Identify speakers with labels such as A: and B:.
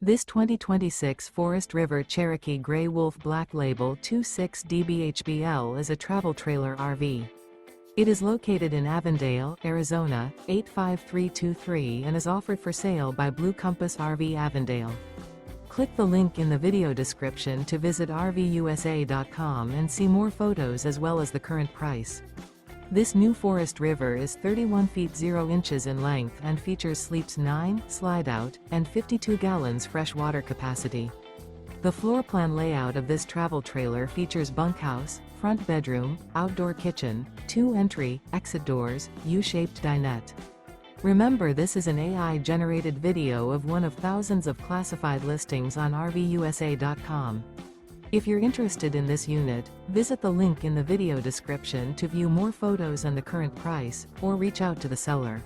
A: This 2026 Forest River Cherokee Grey Wolf Black Label 26DBHBL is a travel trailer RV. It is located in Avondale, Arizona, 85323 and is offered for sale by Blue Compass RV Avondale. Click the link in the video description to visit RVUSA.com and see more photos as well as the current price. This new Forest River is 31 feet 0 inches in length and features sleeps 9, slide-out, and 52 gallons fresh water capacity. The floor plan layout of this travel trailer features bunkhouse, front bedroom, outdoor kitchen, 2 entry, exit doors, U-shaped dinette. Remember, this is an AI-generated video of one of thousands of classified listings on RVUSA.com. If you're interested in this unit, visit the link in the video description to view more photos and the current price, or reach out to the seller.